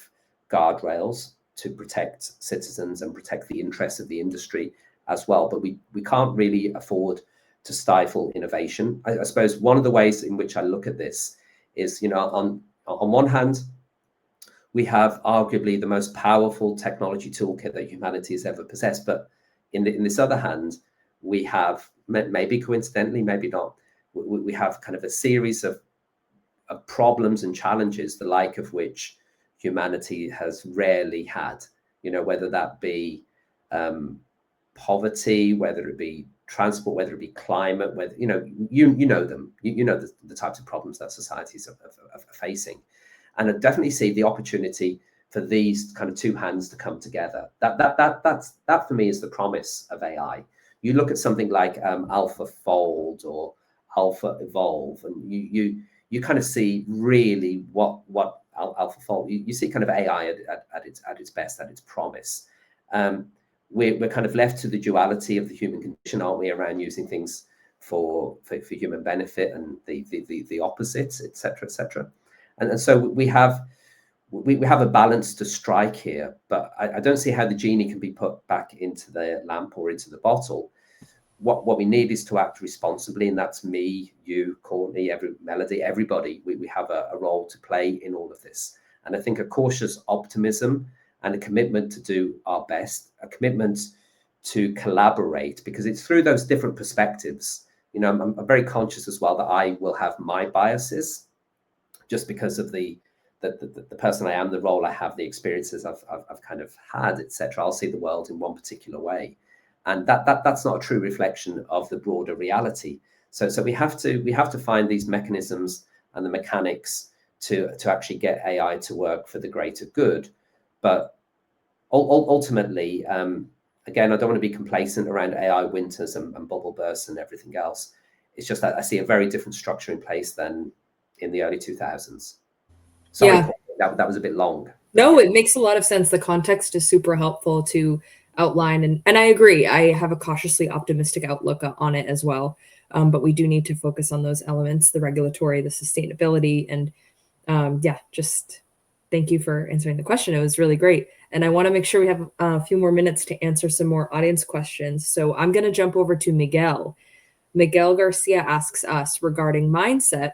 guardrails to protect citizens and protect the interests of the industry as well. But we can't really afford to stifle innovation. I suppose one of the ways in which I look at this is, on one hand, we have arguably the most powerful technology toolkit that humanity has ever possessed. But in this other hand, we have, maybe coincidentally, maybe not, we have kind of a series of problems and challenges, the like of which humanity has rarely had, whether that be poverty, whether it be transport, whether it be climate, whether, you know them, the types of problems that societies are facing. And I definitely see the opportunity for these kind of two hands to come together. That for me is the promise of AI. You look at something like AlphaFold or Alpha Evolve, and you kind of see really what AlphaFold. You see kind of AI at its best, at its promise. We're kind of left to the duality of the human condition, aren't we, around using things for human benefit and the opposites, etc. And so we have a balance to strike here, but I don't see how the genie can be put back into the lamp or into the bottle. What we need is to act responsibly, and that's me, you, Courtney, Melody, everybody. We have a role to play in all of this. And I think a cautious optimism and a commitment to do our best, a commitment to collaborate, because it's through those different perspectives. I'm very conscious as well that I will have my biases, just because of the person I am, the role I have, the experiences I've kind of had, etc. I'll see the world in one particular way, and that's not a true reflection of the broader reality. So we have to find these mechanisms and the mechanics to actually get AI to work for the greater good. But ultimately, again, I don't want to be complacent around AI winters and bubble bursts and everything else. It's just that I see a very different structure in place than in the early 2000s. Sorry, Yeah. that was a bit long. No, it makes a lot of sense. The context is super helpful to outline. And I agree. I have a cautiously optimistic outlook on it as well. But we do need to focus on those elements, the regulatory, the sustainability. And just thank you for answering the question. It was really great. And I want to make sure we have a few more minutes to answer some more audience questions. So I'm going to jump over to Miguel. Miguel Garcia asks us regarding mindset,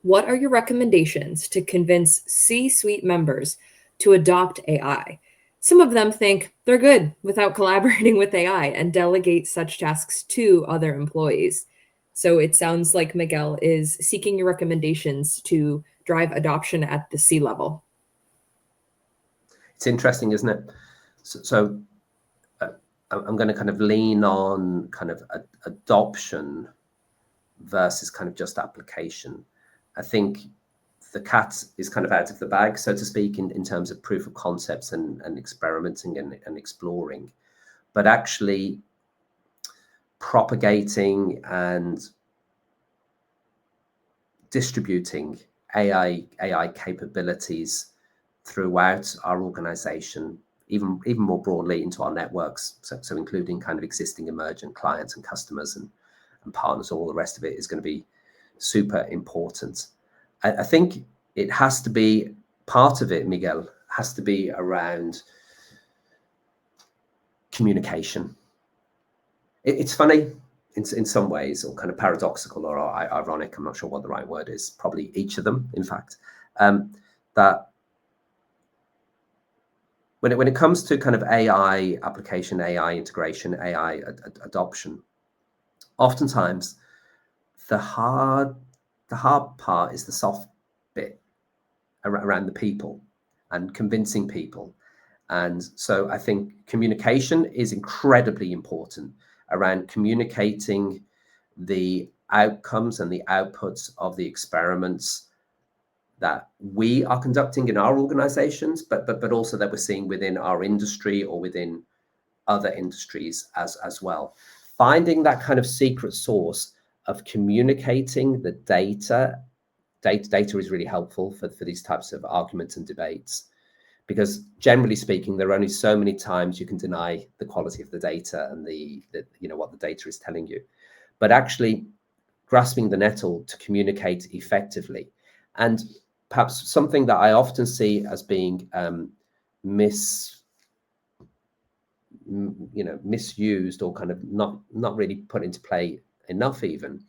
what are your recommendations to convince C-suite members to adopt AI? Some of them think they're good without collaborating with AI and delegate such tasks to other employees. So it sounds like Miguel is seeking your recommendations to drive adoption at the C level. It's interesting, isn't it? So I'm going to kind of lean on kind of adoption versus kind of just application. I think the cat is kind of out of the bag, so to speak, in terms of proof of concepts and experimenting and exploring, but actually propagating and distributing AI capabilities throughout our organization, even more broadly into our networks, so including kind of existing emergent clients and customers and partners, all the rest of it is going to be super important. I think it has to be, part of it, Miguel, has to be around communication. It's funny in some ways, or kind of paradoxical or ironic, I'm not sure what the right word is, probably each of them, in fact, that when it comes to kind of AI application, AI integration, AI adoption, oftentimes the hard part is the soft bit around the people and convincing people. And so I think communication is incredibly important around communicating the outcomes and the outputs of the experiments that we are conducting in our organizations, but also that we're seeing within our industry or within other industries as well. Finding that kind of secret source of communicating the data is really helpful for these types of arguments and debates, because generally speaking, there are only so many times you can deny the quality of the data and the what the data is telling you. But actually grasping the nettle to communicate effectively. And perhaps something that I often see as being misused or kind of not really put into play enough even,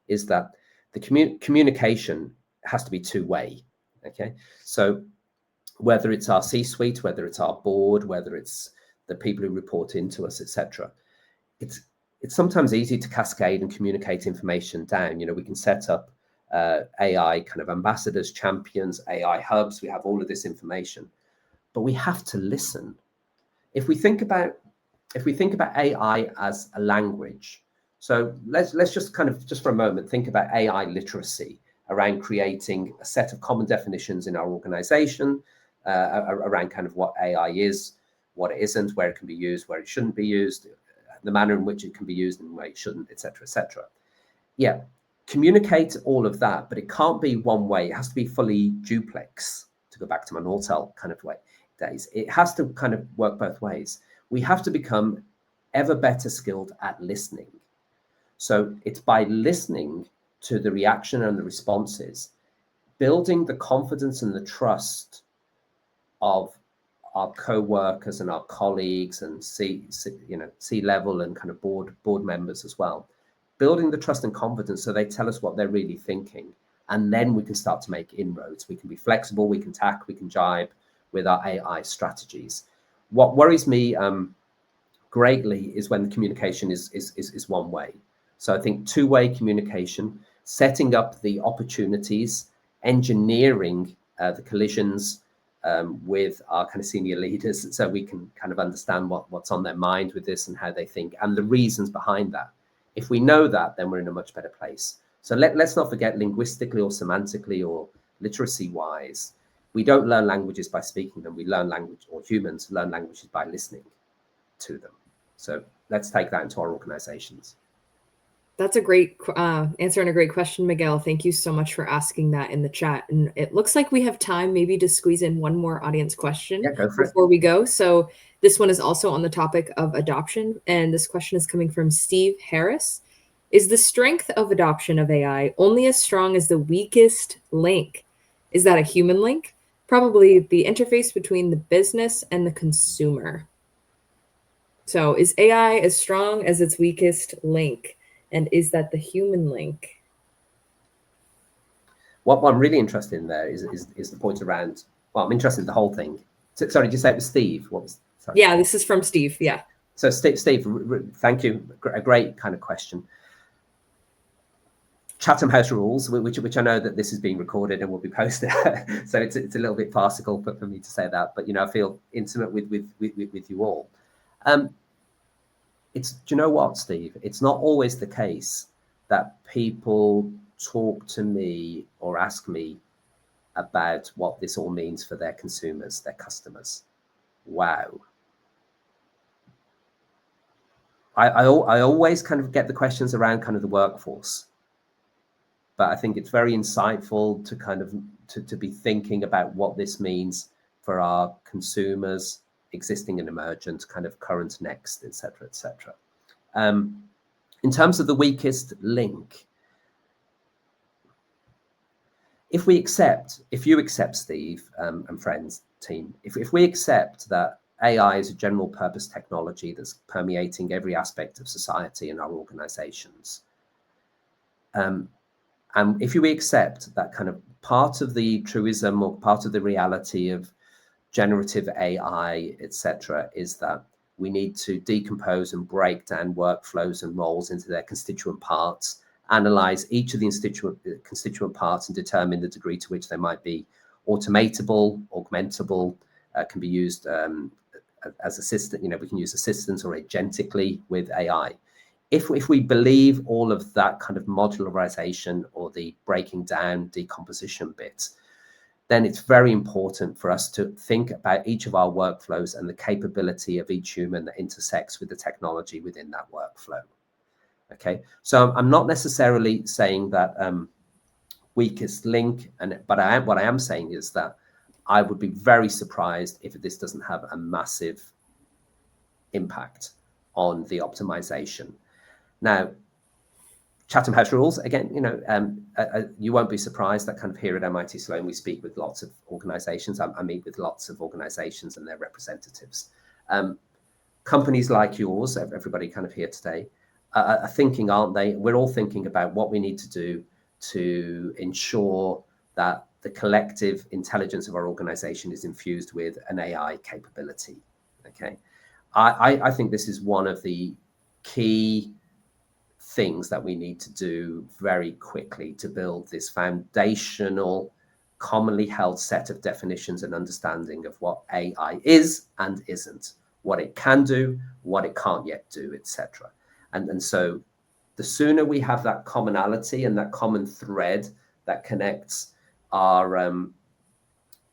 is that the communication has to be two-way. Okay, so whether it's our C-suite, whether it's our board, whether it's the people who report into us, etc., it's sometimes easy to cascade and communicate information down. We can set up AI kind of ambassadors, champions, AI hubs. We have all of this information, but we have to listen. If we think about AI as a language, so let's just kind of just for a moment think about AI literacy around creating a set of common definitions in our organization around kind of what AI is, what it isn't, where it can be used, where it shouldn't be used, the manner in which it can be used and where it shouldn't, etc., etc. Yeah, communicate all of that, but it can't be one way. It has to be fully duplex, to go back to my Nortel kind of way days. It has to kind of work both ways. We have to become ever better skilled at listening. So it's by listening to the reaction and the responses, building the confidence and the trust of our co-workers and our colleagues and C-level and kind of board members as well, building the trust and confidence so they tell us what they're really thinking, and then we can start to make inroads. We can be flexible, we can tack, we can jibe with our AI strategies. What worries me greatly is when the communication is one way. So I think two-way communication, setting up the opportunities, engineering the collisions with our kind of senior leaders, so we can kind of understand what's on their mind with this and how they think and the reasons behind that. If we know that, then we're in a much better place. So let's not forget, linguistically or semantically or literacy-wise, we don't learn languages by speaking them. We learn language, or humans learn languages by listening to them. So let's take that into our organizations. That's a great answer and a great question, Miguel. Thank you so much for asking that in the chat. And it looks like we have time maybe to squeeze in one more audience question before we go. So this one is also on the topic of adoption. And this question is coming from Steve Harris. Is the strength of adoption of AI only as strong as the weakest link? Is that a human link? Probably the interface between the business and the consumer. So is AI as strong as its weakest link? And is that the human link? What I'm really interested in there is the point around, well, I'm interested in the whole thing. So, sorry, did you say it was Steve? What was? Sorry. Yeah, this is from Steve. Yeah. So Steve, thank you. A great kind of question. Chatham House rules, which I know that this is being recorded and will be posted, so it's a little bit farcical for me to say that, but I feel intimate with you all. Do you know what, Steve? It's not always the case that people talk to me or ask me about what this all means for their consumers, their customers. Wow. I always kind of get the questions around kind of the workforce, but I think it's very insightful to kind of to be thinking about what this means for our consumers, existing and emergent, kind of current, next, etc., etc. In terms of the weakest link, if you accept, Steve and friends, team, if we accept that AI is a general purpose technology that's permeating every aspect of society and our organizations, and if we accept that kind of part of the truism or part of the reality of generative AI, etc., is that we need to decompose and break down workflows and roles into their constituent parts, analyze each of the constituent parts and determine the degree to which they might be automatable, augmentable, can be used as assistant, we can use assistants or agentically with AI. If we believe all of that kind of modularization or the breaking down, decomposition bits, then it's very important for us to think about each of our workflows and the capability of each human that intersects with the technology within that workflow. Okay, so I'm not necessarily saying that weakest link, but what I am saying is that I would be very surprised if this doesn't have a massive impact on the optimization. Now, Chatham House rules, again, you won't be surprised that kind of here at MIT Sloan, we speak with lots of organizations. I meet with lots of organizations and their representatives. Companies like yours, everybody kind of here today, are thinking, aren't they? We're all thinking about what we need to do to ensure that the collective intelligence of our organization is infused with an AI capability. Okay, I think this is one of the key things that we need to do very quickly to build this foundational, commonly held set of definitions and understanding of what AI is and isn't, what it can do, what it can't yet do, etc. And so the sooner we have that commonality and that common thread that connects our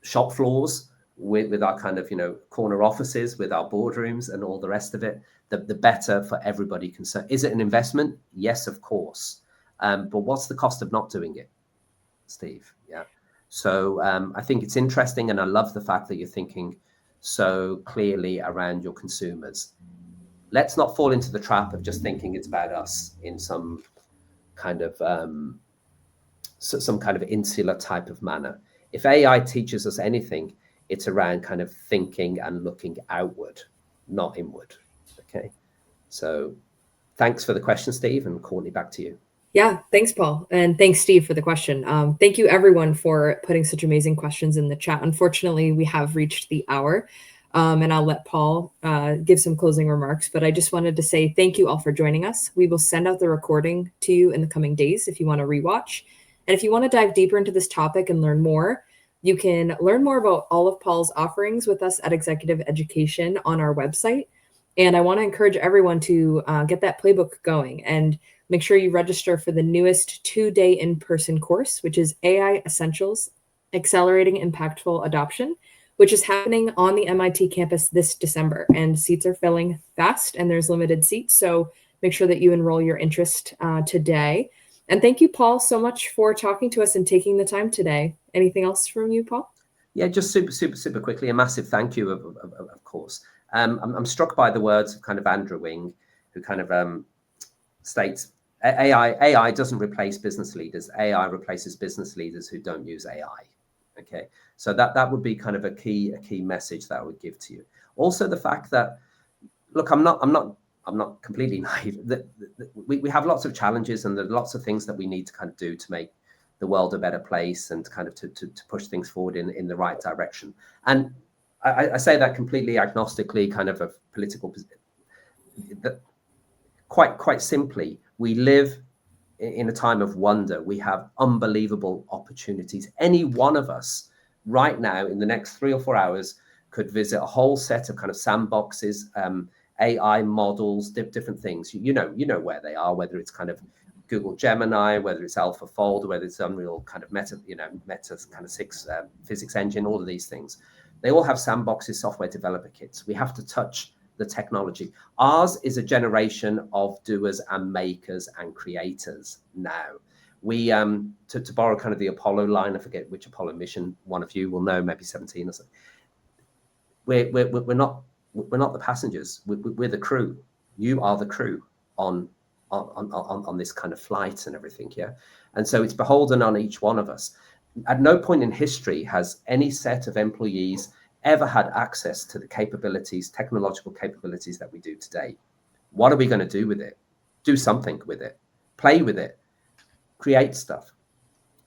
shop floors with our kind of, corner offices, with our boardrooms and all the rest of it, the better for everybody concerned. Is it an investment? Yes, of course. But what's the cost of not doing it, Steve? Yeah. So I think it's interesting, and I love the fact that you're thinking so clearly around your consumers. Let's not fall into the trap of just thinking it's about us in some kind of insular type of manner. If AI teaches us anything, it's around kind of thinking and looking outward, not inward. Okay. So thanks for the question, Steve, and Courtney, back to you. Yeah, thanks, Paul. And thanks, Steve, for the question. Thank you, everyone, for putting such amazing questions in the chat. Unfortunately, we have reached the hour, and I'll let Paul give some closing remarks. But I just wanted to say thank you all for joining us. We will send out the recording to you in the coming days if you want to rewatch. And if you want to dive deeper into this topic and learn more, you can learn more about all of Paul's offerings with us at Executive Education on our website. And I want to encourage everyone to get that playbook going and make sure you register for the newest 2-day in-person course, which is AI Essentials, Accelerating Impactful Adoption, which is happening on the MIT campus this December. And seats are filling fast and there's limited seats. So make sure that you enroll your interest today. And thank you, Paul, so much for talking to us and taking the time today. Anything else from you, Paul? Yeah, just super quickly, a massive thank you, of course. I'm struck by the words of kind of Andrew Wing, who kind of states AI doesn't replace business leaders. AI replaces business leaders who don't use AI. Okay, so that would be kind of a key message that I would give to you. Also, the fact that, look, I'm not completely naive. We have lots of challenges and there are lots of things that we need to kind of do to make the world a better place and kind of to push things forward in the right direction. And I say that completely agnostically, kind of a political position. Quite simply, we live in a time of wonder. We have unbelievable opportunities. Any one of us right now in the next 3 or 4 hours could visit a whole set of kind of sandboxes, AI models, different things. You know where they are, whether it's kind of Google Gemini, whether it's AlphaFold, whether it's Unreal kind of Meta kind of 6 physics engine, all of these things. They all have sandboxes, software developer kits. We have to touch the technology. Ours is a generation of doers and makers and creators now. We, to borrow kind of the Apollo line, I forget which Apollo mission one of you will know, maybe 17 or something. We're not the passengers. We're the crew. You are the crew on this kind of flight and everything, yeah? And so it's beholden on each one of us. At no point in history has any set of employees ever had access to the capabilities, technological capabilities that we do today. What are we going to do with it? Do something with it. Play with it. Create stuff.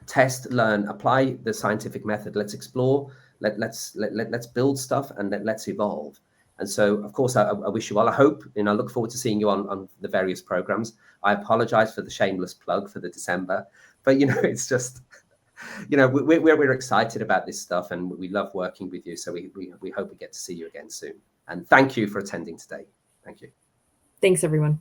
Test, learn, apply the scientific method. Let's explore let's build stuff and let's evolve. And so, of course, I wish you well. I hope, I look forward to seeing you on the various programs. I apologize for the shameless plug for the December, but it's just, we're excited about this stuff and we love working with you. So we hope we get to see you again soon. And thank you for attending today. Thank you. Thanks, everyone.